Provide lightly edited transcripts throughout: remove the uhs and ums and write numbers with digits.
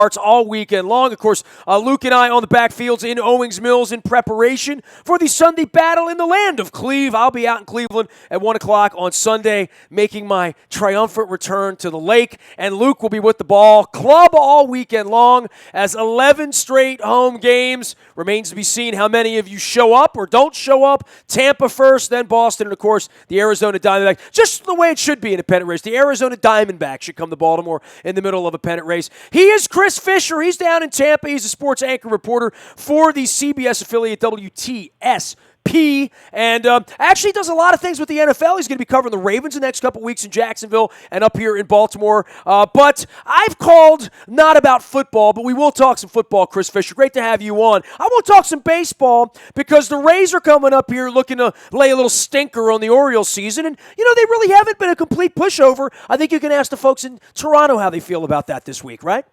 all weekend long. Of course, Luke and I on the backfields in Owings Mills in preparation for the Sunday battle in the land of Cleve. I'll be out in Cleveland at 1 o'clock on Sunday, making my triumphant return to the lake. And Luke will be with the ball club all weekend long as 11 straight home games. Remains to be seen how many of you show up or don't show up. Tampa first, then Boston, and of course, the Arizona Diamondbacks. Just the way it should be in a pennant race. The Arizona Diamondbacks should come to Baltimore in the middle of a pennant race. He is Chris Fisher. He's down in Tampa. He's a sports anchor reporter for the CBS affiliate WTSP, and actually does a lot of things with the NFL. He's going to be covering the Ravens the next couple weeks in Jacksonville and up here in Baltimore. But I've called not about football, but we will talk some football, Chris Fisher. Great to have you on. I will talk some baseball because the Rays are coming up here looking to lay a little stinker on the Orioles season, and they really haven't been a complete pushover. I think you can ask the folks in Toronto how they feel about that this week, right?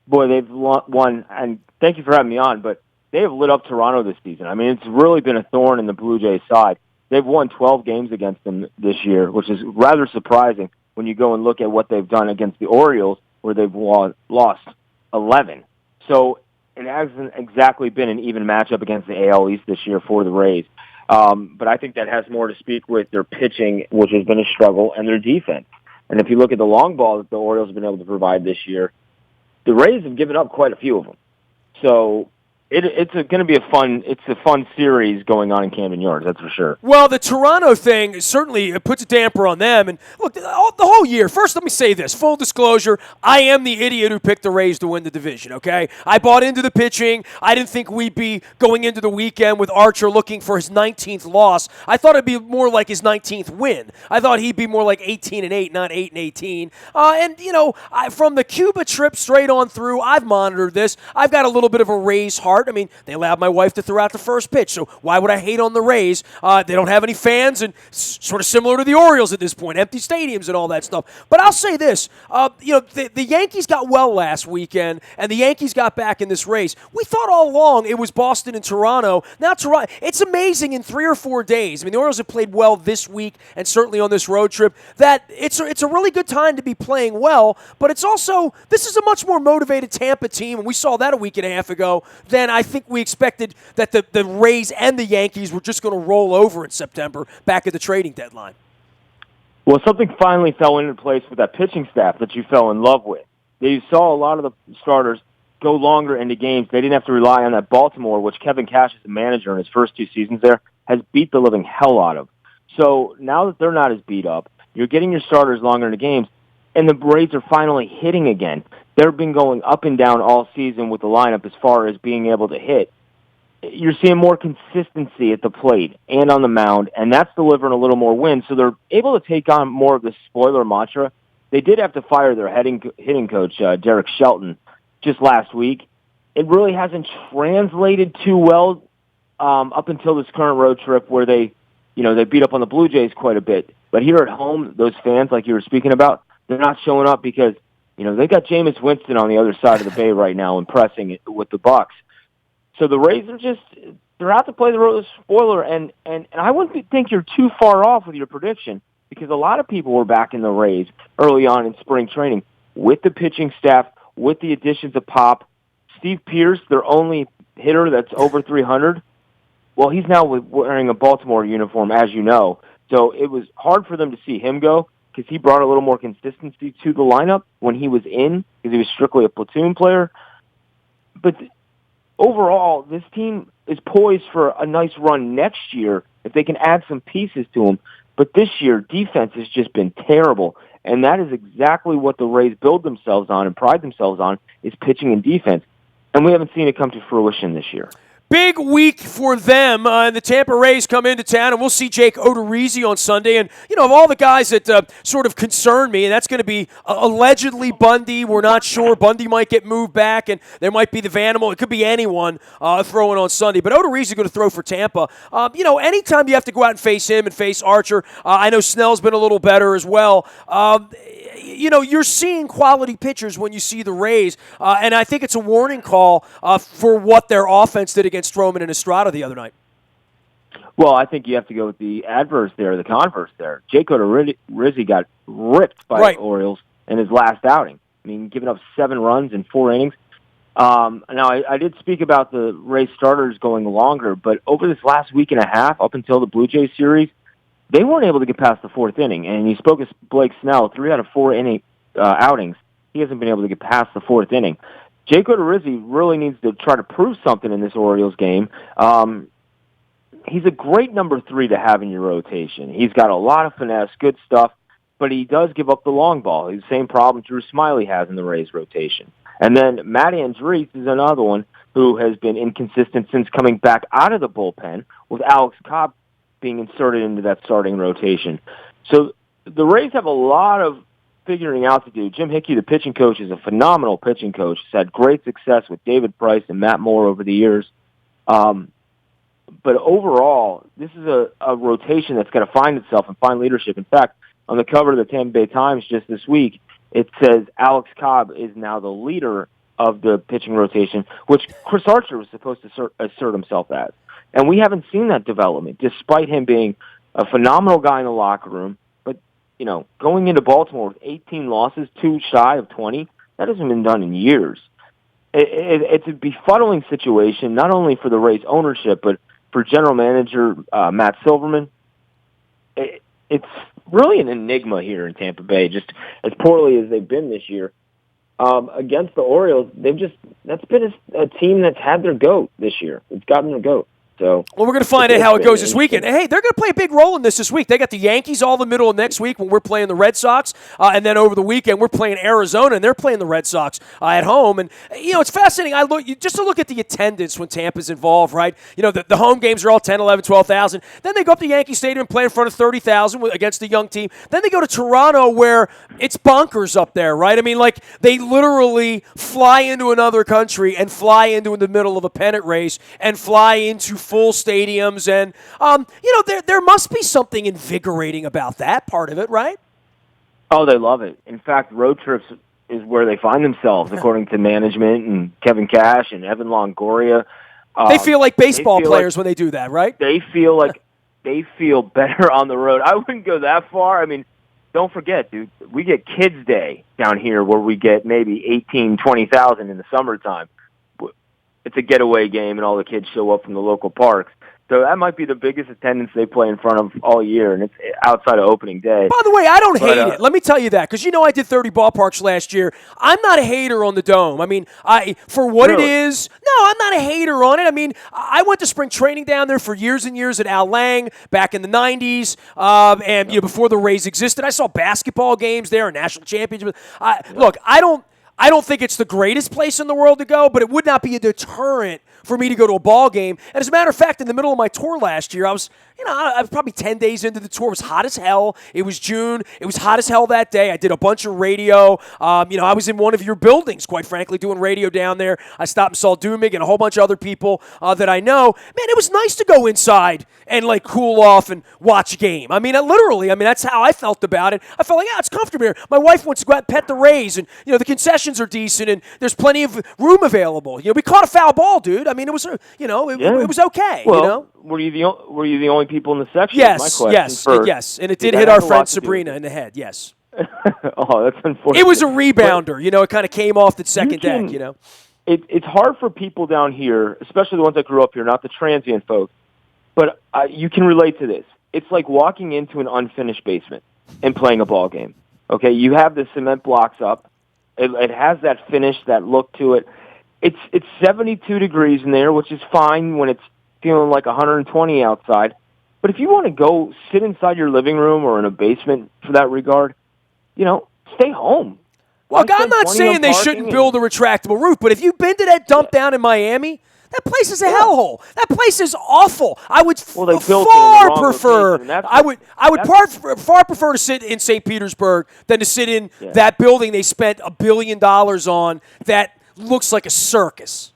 Boy, they've won, and thank you for having me on, but they have lit up Toronto this season. I mean, it's really been a thorn in the Blue Jays' side. They've won 12 games against them this year, which is rather surprising when you go and look at what they've done against the Orioles, where they've lost 11. So it hasn't exactly been an even matchup against the AL East this year for the Rays. But I think that has more to speak with their pitching, which has been a struggle, and their defense. And if you look at the long ball that the Orioles have been able to provide this year, the Rays have given up quite a few of them. So it's going to be a fun series going on in Camden Yards, that's for sure. Well, the Toronto thing certainly puts a damper on them. And look, the whole year, first let me say this, full disclosure, I am the idiot who picked the Rays to win the division, okay? I bought into the pitching. I didn't think we'd be going into the weekend with Archer looking for his 19th loss. I thought it'd be more like his 19th win. I thought he'd be more like 18-8, not 8-18. From the Cuba trip straight on through, I've monitored this. I've got a little bit of a Rays heart. I mean, they allowed my wife to throw out the first pitch, so why would I hate on the Rays? They don't have any fans, and sort of similar to the Orioles at this point, empty stadiums and all that stuff. But I'll say this, the Yankees got well last weekend, and the Yankees got back in this race. We thought all along it was Boston and Toronto. Now Toronto, it's amazing in 3 or 4 days. I mean, the Orioles have played well this week, and certainly on this road trip, that it's a really good time to be playing well, but it's also, this is a much more motivated Tampa team, and we saw that a week and a half ago, than I think we expected that the Rays and the Yankees were just going to roll over in September back at the trading deadline. Well, something finally fell into place with that pitching staff that you fell in love with. You saw a lot of the starters go longer into games. They didn't have to rely on that Baltimore, which Kevin Cash, as a manager in his first 2 seasons there, has beat the living hell out of. So now that they're not as beat up, you're getting your starters longer into games, and the Rays are finally hitting again. They've been going up and down all season with the lineup as far as being able to hit. You're seeing more consistency at the plate and on the mound, and that's delivering a little more wins. So they're able to take on more of the spoiler mantra. They did have to fire their hitting coach, Derek Shelton, just last week. It really hasn't translated too well up until this current road trip where they beat up on the Blue Jays quite a bit. But here at home, those fans, like you were speaking about, they're not showing up because they got Jameis Winston on the other side of the bay right now impressing it with the Bucs. So the Rays they're out to play the role of spoiler, and I wouldn't think you're too far off with your prediction because a lot of people were backing the Rays early on in spring training with the pitching staff, with the additions of Pop. Steve Pearce, their only hitter that's over 300, well, he's now wearing a Baltimore uniform, as you know. So it was hard for them to see him go because he brought a little more consistency to the lineup when he was in because he was strictly a platoon player. But overall, this team is poised for a nice run next year if they can add some pieces to them. But this year, defense has just been terrible, and that is exactly what the Rays build themselves on and pride themselves on is pitching and defense. And we haven't seen it come to fruition this year. Big week for them, and the Tampa Rays come into town, and we'll see Jake Odorizzi on Sunday. And, of all the guys that sort of concern me, and that's going to be allegedly Bundy. We're not sure. Bundy might get moved back, and there might be the Vanimal. It could be anyone throwing on Sunday. But Odorizzi is going to throw for Tampa. Anytime you have to go out and face him and face Archer, I know Snell's been a little better as well. You're seeing quality pitchers when you see the Rays, and I think it's a warning call for what their offense did against Stroman and Estrada the other night. Well, I think you have to go with the adverse there, the converse there. Jake Odorizzi got ripped by the Orioles in his last outing. I mean, giving up 7 runs in 4 innings. Now, I did speak about the Rays starters going longer, but over this last week and a half, up until the Blue Jays series, they weren't able to get past the 4th inning. And you spoke to Blake Snell, 3 out of 4 outings. He hasn't been able to get past the 4th inning. Jake Odorizzi really needs to try to prove something in this Orioles game. He's a great number 3 to have in your rotation. He's got a lot of finesse, good stuff, but he does give up the long ball. He's the same problem Drew Smyly has in the Rays rotation. And then Matt Andriese is another one who has been inconsistent since coming back out of the bullpen, with Alex Cobb being inserted into that starting rotation. So the Rays have a lot of figuring out to do. Jim Hickey, the pitching coach, is a phenomenal pitching coach. He's had great success with David Price and Matt Moore over the years. But overall, this is a rotation that's going to find itself and find leadership. In fact, on the cover of the Tampa Bay Times just this week, it says Alex Cobb is now the leader of the pitching rotation, which Chris Archer was supposed to assert himself as. And we haven't seen that development, despite him being a phenomenal guy in the locker room. But, going into Baltimore with 18 losses, 2 shy of 20, that hasn't been done in years. It's a befuddling situation, not only for the Rays ownership, but for general manager Matt Silverman. It's really an enigma here in Tampa Bay, just as poorly as they've been this year. Against the Orioles, that's been a team that's had their goat this year. It's gotten their goat. So, well, we're going to find out how it goes this weekend. Hey, they're going to play a big role in this week. They got the Yankees all the middle of next week when we're playing the Red Sox. And then over the weekend, we're playing Arizona, and they're playing the Red Sox at home. And, it's fascinating. Just to look at the attendance when Tampa's involved, right? The home games are all 10, 11, 12,000. Then they go up to Yankee Stadium and play in front of 30,000 against a young team. Then they go to Toronto where it's bonkers up there, right? I mean, they literally fly into another country and fly into the middle of a pennant race and fly into full stadiums, and there must be something invigorating about that part of it, right? Oh, they love it. In fact, road trips is where they find themselves, according to management and Kevin Cash and Evan Longoria. They feel like baseball players when they do that, right? They feel like they feel better on the road. I wouldn't go that far. I mean, don't forget, dude, we get Kids Day down here where we get maybe 18, 20,000 in the summertime. It's a getaway game, and all the kids show up from the local parks. So that might be the biggest attendance they play in front of all year, and it's outside of opening day. By the way, I don't hate it. Let me tell you that, because I did 30 ballparks last year. I'm not a hater on the Dome. I mean, for what it is, no, I'm not a hater on it. I mean, I went to spring training down there for years and years at Al Lang back in the 90s, and before the Rays existed. I saw basketball games there and national championships. Look, I don't think it's the greatest place in the world to go, but it would not be a deterrent for me to go to a ball game. And as a matter of fact, in the middle of my tour last year, I was probably 10 days into the tour. It was hot as hell. It was June. It was hot as hell that day. I did a bunch of radio. I was in one of your buildings, quite frankly, doing radio down there. I stopped and saw Dumig and a whole bunch of other people that I know. Man, it was nice to go inside and cool off and watch a game. I mean, that's how I felt about it. I felt like, it's comfortable here. My wife wants to go out and pet the Rays, and the concessions are decent, and there's plenty of room available. We caught a foul ball, dude. I mean, it was, it was okay. Well, were you the only people in the section? Yes, yes, and it did hit our friend Sabrina in the head. Yes. Oh, that's unfortunate. It was a rebounder. It kind of came off the second deck. It's hard for people down here, especially the ones that grew up here, not the transient folks, but you can relate to this. It's like walking into an unfinished basement and playing a ball game. Okay, you have the cement blocks up. It has that finish, that look to it. It's 72 degrees in there, which is fine when it's feeling like 120 outside. But if you want to go sit inside your living room or in a basement for that regard, stay home. Look, I'm not saying they shouldn't build a retractable roof, but if you've been to that dump down in Miami, that place is a hellhole. That place is awful. I would far prefer to sit in St. Petersburg than to sit in that building they spent $1 billion on that looks like a circus.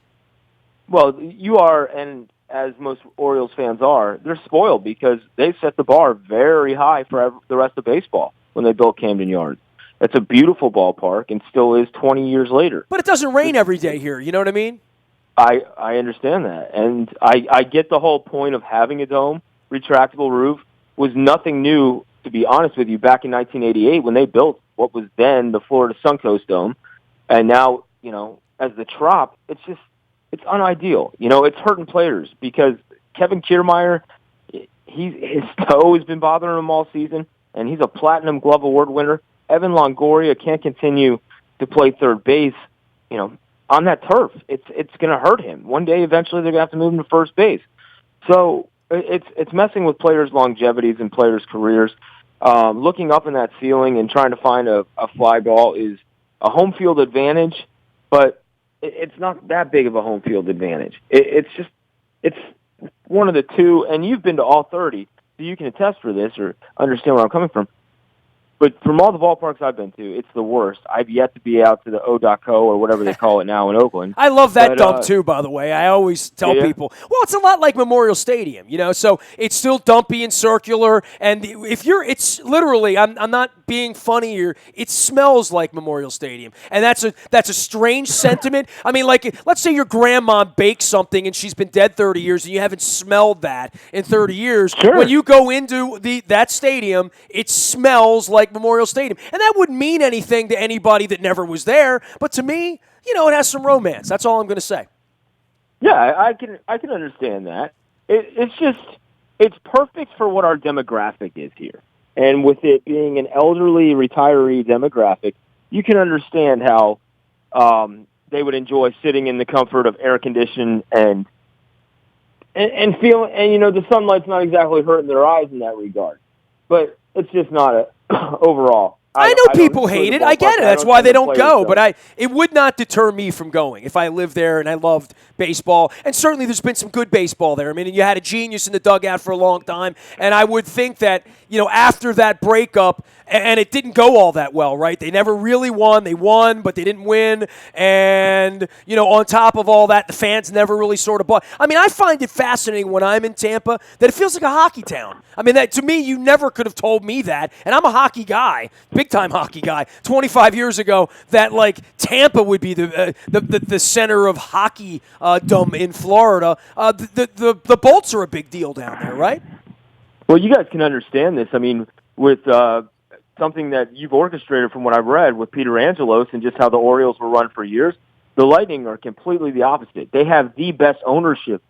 Well, you are, and as most Orioles fans are, they're spoiled because they set the bar very high for the rest of baseball when they built Camden Yards. It's a beautiful ballpark and still is 20 years later. But it doesn't rain every day here, you know what I mean? I understand that, and I get the whole point of having a dome. Retractable roof was nothing new, to be honest with you, back in 1988 when they built what was then the Florida Suncoast Dome. And now, as the Trop, it's unideal. It's hurting players because Kevin Kiermaier, his toe has been bothering him all season, and he's a Platinum Glove Award winner. Evan Longoria can't continue to play third base, on that turf. It's going to hurt him. One day, eventually, they're going to have to move him to first base. So it's messing with players' longevities and players' careers. Looking up in that ceiling and trying to find a fly ball is a home field advantage, but it's not that big of a home field advantage. It's one of the two, and you've been to all 30, so you can attest for this or understand where I'm coming from. But from all the ballparks I've been to, it's the worst. I've yet to be out to the O.Co. or whatever they call it now in Oakland. I love that dump, too, by the way. I always tell people, well, it's a lot like Memorial Stadium, so it's still dumpy and circular. And it's literally, I'm not being funny here, it smells like Memorial Stadium. And that's a strange sentiment. I mean, like, let's say your grandma baked something and she's been dead 30 years and you haven't smelled that in 30 years. Sure. When you go into that stadium, it smells like Memorial Stadium. And that wouldn't mean anything to anybody that never was there, but to me, it has some romance. That's all I'm going to say. Yeah, I can understand that. It's perfect for what our demographic is here. And with it being an elderly retiree demographic, you can understand how they would enjoy sitting in the comfort of air conditioning and feel, and the sunlight's not exactly hurting their eyes in that regard. But it's just not overall. I know people hate it. I get it. That's why they don't go. But it would not deter me from going if I lived there and I loved baseball. And certainly there's been some good baseball there. I mean, you had a genius in the dugout for a long time. And I would think that, after that breakup, and it didn't go all that well, right? They never really won. They won, but they didn't win. And, on top of all that, the fans never really sort of bought. I mean, I find it fascinating when I'm in Tampa that it feels like a hockey town. I mean, to me, you never could have told me that. And I'm a hockey guy, big-time hockey guy, 25 years ago, that, like, Tampa would be the center of hockey in Florida. The Bolts are a big deal down there, right? Well, you guys can understand this. I mean, with something that you've orchestrated from what I've read with Peter Angelos and just how the Orioles were run for years, the Lightning are completely the opposite. They have the best ownership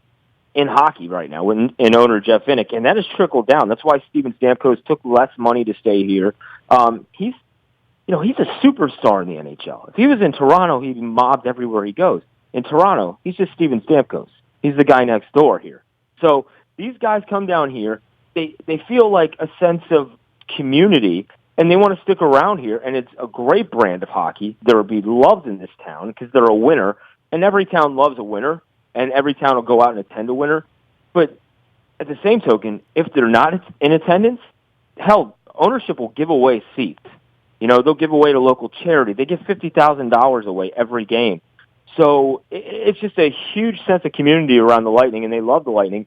in hockey right now in owner Jeff Vinnick, and that has trickled down. That's why Steven Stamkos took less money to stay here. He's a superstar in the NHL. If he was in Toronto, he'd be mobbed everywhere he goes. In Toronto, he's just Steven Stamkos. He's the guy next door here. So these guys come down here. They feel like a sense of community, and they want to stick around here, and it's a great brand of hockey. They'll be loved in this town because they're a winner, and every town loves a winner, and every town will go out and attend a winner. But at the same token, if they're not in attendance, hell, ownership will give away seats. They'll give away to local charity. They give $50,000 away every game. So it's just a huge sense of community around the Lightning, and they love the Lightning.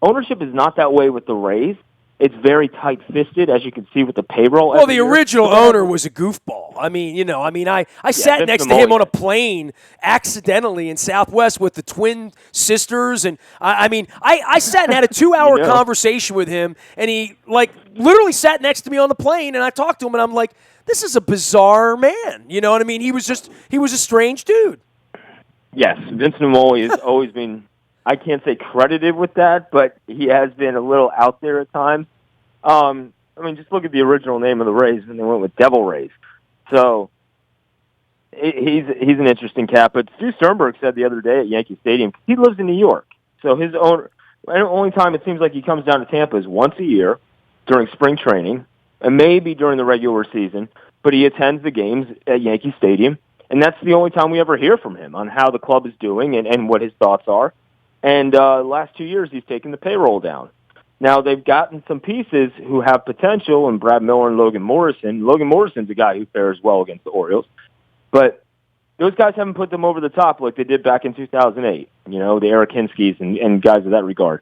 Ownership is not that way with the Rays. It's very tight-fisted, as you can see with the payroll. Well, the original owner was a goofball. I sat next to him on a plane accidentally in Southwest with the twin sisters, and I sat and had a 2-hour conversation with him, and he literally sat next to me on the plane, and I talked to him, and I'm like, this is a bizarre man. You know what I mean? He was a strange dude. Yes, Vince Naimoli has always been, I can't say credited with that, but he has been a little out there at times. Just look at the original name of the Rays, and they went with Devil Rays. So he's an interesting cat. But Stu Sternberg said the other day at Yankee Stadium, he lives in New York. So the only time it seems like he comes down to Tampa is once a year during spring training, and maybe during the regular season. But he attends the games at Yankee Stadium, and that's the only time we ever hear from him on how the club is doing and what his thoughts are. And last 2 years, he's taken the payroll down. Now, they've gotten some pieces who have potential, and Brad Miller and Logan Morrison. Logan Morrison's a guy who fares well against the Orioles. But those guys haven't put them over the top like they did back in 2008, the Eric Hinskys and guys of that regard.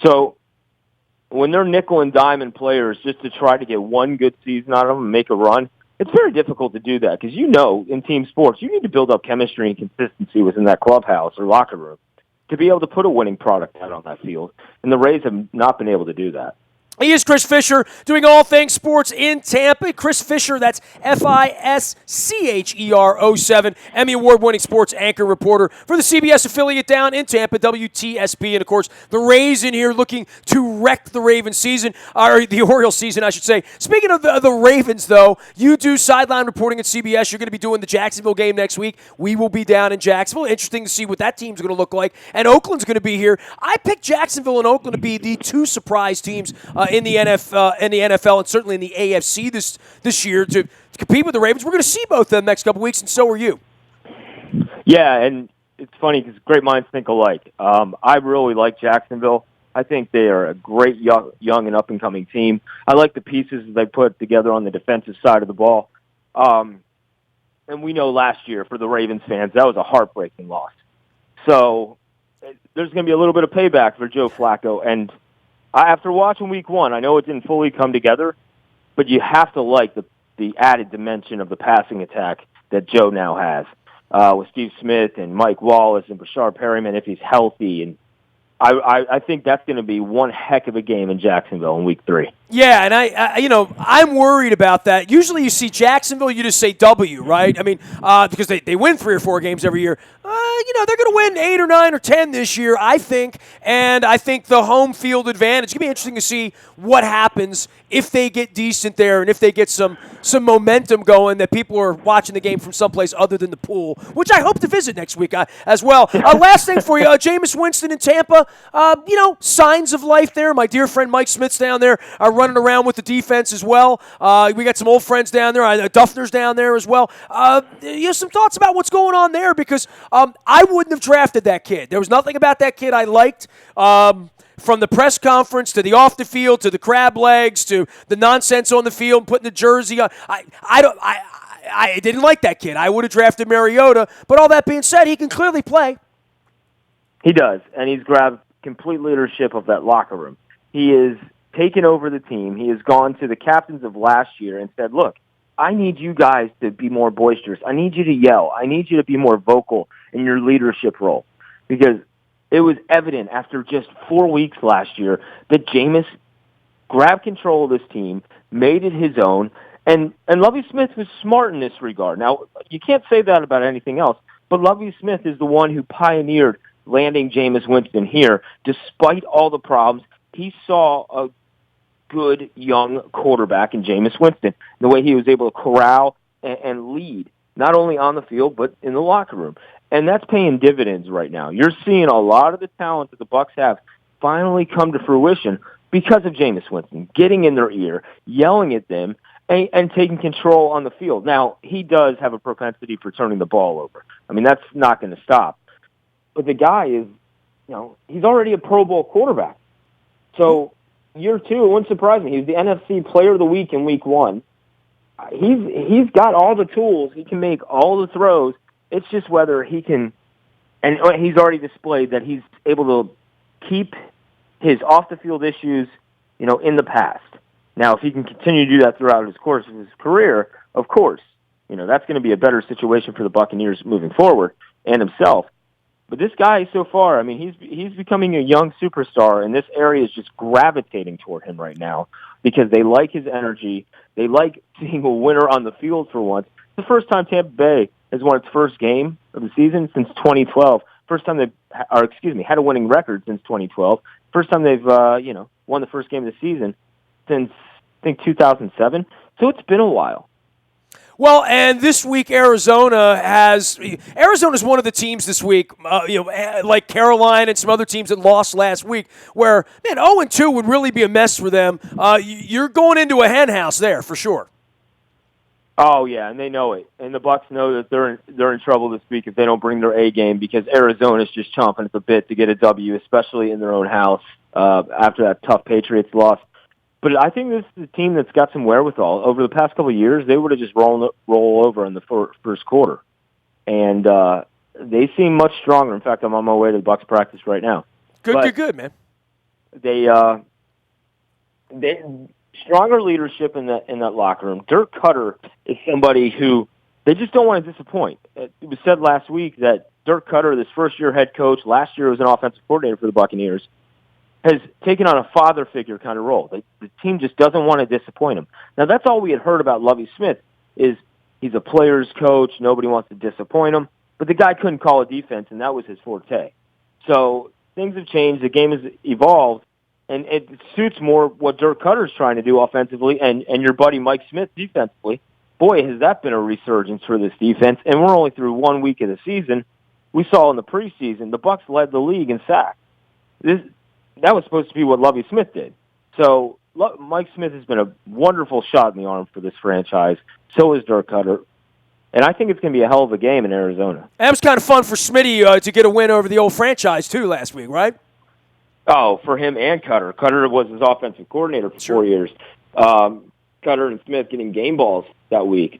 So when they're nickel and diamond players just to try to get one good season out of them and make a run, it's very difficult to do that because in team sports, you need to build up chemistry and consistency within that clubhouse or locker room to be able to put a winning product out on that field. And the Rays have not been able to do that. He is Chris Fisher, doing all things sports in Tampa. Chris Fisher, that's FISCHER07, Emmy Award-winning sports anchor reporter for the CBS affiliate down in Tampa, WTSP. And, of course, the Rays in here looking to wreck the Ravens season, or the Orioles season, I should say. Speaking of the Ravens, though, you do sideline reporting at CBS. You're going to be doing the Jacksonville game next week. We will be down in Jacksonville. Interesting to see what that team's going to look like. And Oakland's going to be here. I picked Jacksonville and Oakland to be the two surprise teams in the NFL, and certainly in the AFC this year to compete with the Ravens. We're going to see both of them next couple weeks, and so are you. Yeah, and it's funny because great minds think alike. I really like Jacksonville. I think they are a great young and up-and-coming team. I like the pieces they put together on the defensive side of the ball. And we know last year for the Ravens fans, that was a heartbreaking loss. So there's going to be a little bit of payback for Joe Flacco, and after watching Week 1, I know it didn't fully come together, but you have to like the added dimension of the passing attack that Joe now has with Steve Smith and Mike Wallace and Bashard Perryman if he's healthy. And I think that's going to be one heck of a game in Jacksonville in Week 3. Yeah, and I'm worried about that. Usually you see Jacksonville, you just say W, right? I mean, because they win 3 or 4 games every year. They're going to win 8 or 9 or 10 this year, I think. And I think the home field advantage, it's going to be interesting to see what happens if they get decent there and if they get some momentum going that people are watching the game from someplace other than the pool, which I hope to visit next week as well. Last thing for you, Jameis Winston in Tampa, signs of life there. My dear friend Mike Smith's down there running around with the defense as well. We got some old friends down there. Duffner's down there as well. Some thoughts about what's going on there because I wouldn't have drafted that kid. There was nothing about that kid I liked. From the press conference to the off the field to the crab legs to the nonsense on the field, putting the jersey on. I didn't like that kid. I would have drafted Mariota. But all that being said, he can clearly play. He does, and he's grabbed complete leadership of that locker room. He has taken over the team. He has gone to the captains of last year and said, look, I need you guys to be more boisterous. I need you to yell. I need you to be more vocal in your leadership role. Because it was evident after just 4 weeks last year that Jameis grabbed control of this team, made it his own, and Lovie Smith was smart in this regard. Now, you can't say that about anything else, but Lovie Smith is the one who pioneered landing Jameis Winston here. Despite all the problems, he saw a good young quarterback in Jameis Winston, the way he was able to corral and lead, not only on the field, but in the locker room. And that's paying dividends right now. You're seeing a lot of the talent that the Bucs have finally come to fruition because of Jameis Winston, getting in their ear, yelling at them, and taking control on the field. Now, he does have a propensity for turning the ball over. I mean, that's not going to stop. But the guy is, he's already a Pro Bowl quarterback. So year 2, it wouldn't surprise me. He was the NFC Player of the Week in Week 1. He's got all the tools. He can make all the throws. It's just whether he can, and he's already displayed that he's able to keep his off-the-field issues, in the past. Now, if he can continue to do that throughout his course of his career, of course, that's going to be a better situation for the Buccaneers moving forward and himself. But this guy so far, I mean, he's becoming a young superstar, and this area is just gravitating toward him right now because they like his energy. They like seeing a winner on the field for once. It's the first time Tampa Bay has won its first game of the season since 2012. First time had a winning record since 2012. First time they've, won the first game of the season since, I think, 2007. So it's been a while. Well, and this week Arizona's one of the teams this week, like Carolina and some other teams that lost last week, where, 0-2 would really be a mess for them. You're going into a hen house there for sure. Oh yeah, and they know it, and the Bucs know that they're in trouble this week if they don't bring their A game because Arizona's just chomping at the bit to get a W, especially in their own house after that tough Patriots loss. But I think this is a team that's got some wherewithal. Over the past couple of years, they would have just roll over in the first quarter, and they seem much stronger. In fact, I'm on my way to the Bucs practice right now. Good, man. They stronger leadership in that locker room. Dirk Cutter is somebody who they just don't want to disappoint. It was said last week that Dirk Cutter, this first-year head coach, last year was an offensive coordinator for the Buccaneers. has taken on a father figure kind of role. The team just doesn't want to disappoint him. Now, that's all we had heard about Lovie Smith is he's a player's coach. Nobody wants to disappoint him. But the guy couldn't call a defense, and that was his forte. So things have changed. The game has evolved, and it suits more what Dirk Cutter's trying to do offensively and your buddy Mike Smith defensively. Boy, has that been a resurgence for this defense. And we're only through 1 week of the season. We saw in the preseason, the Bucs led the league in sacks. That was supposed to be what Lovie Smith did. So Mike Smith has been a wonderful shot in the arm for this franchise. So is Dirk Cutter. And I think it's going to be a hell of a game in Arizona. That was kind of fun for Smitty to get a win over the old franchise, too, last week, right? Oh, for him and Cutter. Cutter was his offensive coordinator for 4 years. Cutter and Smith getting game balls that week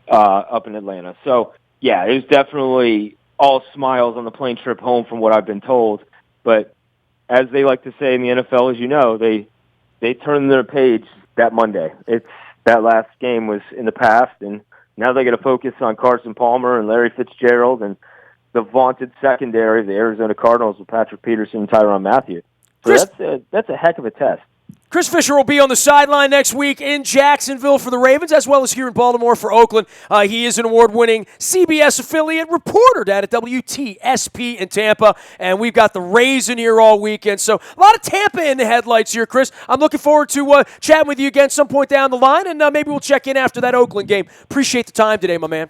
up in Atlanta. So, yeah, it was definitely all smiles on the plane trip home from what I've been told. But as they like to say in the NFL, as you know, they turn their page that Monday. That last game was in the past, and now they got to focus on Carson Palmer and Larry Fitzgerald and the vaunted secondary of the Arizona Cardinals with Patrick Peterson and Tyrann Mathieu. So that's a heck of a test. Chris Fisher will be on the sideline next week in Jacksonville for the Ravens, as well as here in Baltimore for Oakland. He is an award-winning CBS affiliate reporter down at WTSP in Tampa, and we've got the Rays in here all weekend. So a lot of Tampa in the headlights here, Chris. I'm looking forward to chatting with you again some point down the line, and maybe we'll check in after that Oakland game. Appreciate the time today, my man.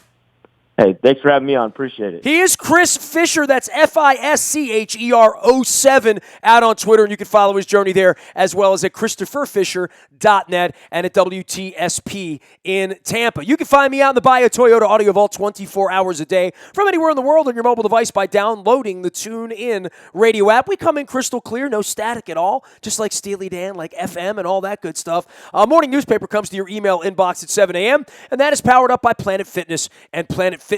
Hey, thanks for having me on. Appreciate it. He is Chris Fisher. That's FISCHER07 out on Twitter, and you can follow his journey there as well as at ChristopherFisher.net and at WTSP in Tampa. You can find me out in the Bio Toyota Audio Vault 24 hours a day from anywhere in the world on your mobile device by downloading the TuneIn radio app. We come in crystal clear, no static at all, just like Steely Dan, like FM and all that good stuff. Morning newspaper comes to your email inbox at 7 a.m., and that is powered up by Planet Fitness and PlanetFitness.com.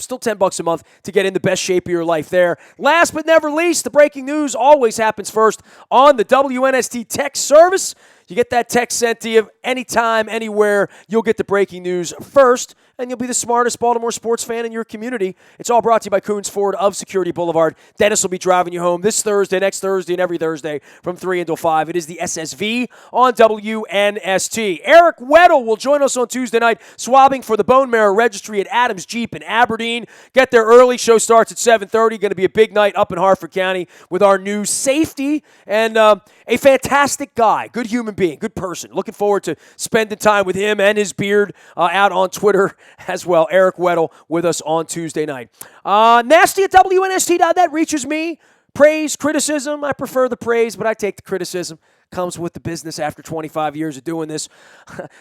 Still $10 a month to get in the best shape of your life there. Last but never least, the breaking news always happens first on the WNST text service. You get that text sent to you anytime, anywhere. You'll get the breaking news first, and you'll be the smartest Baltimore sports fan in your community. It's all brought to you by Coons Ford of Security Boulevard. Dennis will be driving you home this Thursday, next Thursday, and every Thursday from 3 until 5. It is the SSV on WNST. Eric Weddle will join us on Tuesday night, swabbing for the Bone Marrow Registry at Adams Jeep in Aberdeen. Get there early. Show starts at 7:30. Going to be a big night up in Harford County with our new safety and a fantastic guy, good human being, good person. Looking forward to spending time with him and his beard out on Twitter as well. Eric Weddle with us on Tuesday night. Nasty at WNST.net reaches me. Praise, criticism. I prefer the praise, but I take the criticism. Comes with the business after 25 years of doing this.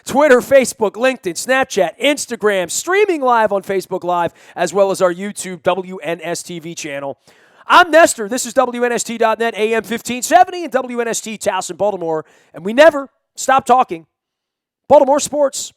Twitter, Facebook, LinkedIn, Snapchat, Instagram, streaming live on Facebook Live, as well as our YouTube WNSTV channel. I'm Nestor. This is WNST.net, AM 1570, and WNST Towson, Baltimore. And we never stop talking Baltimore sports.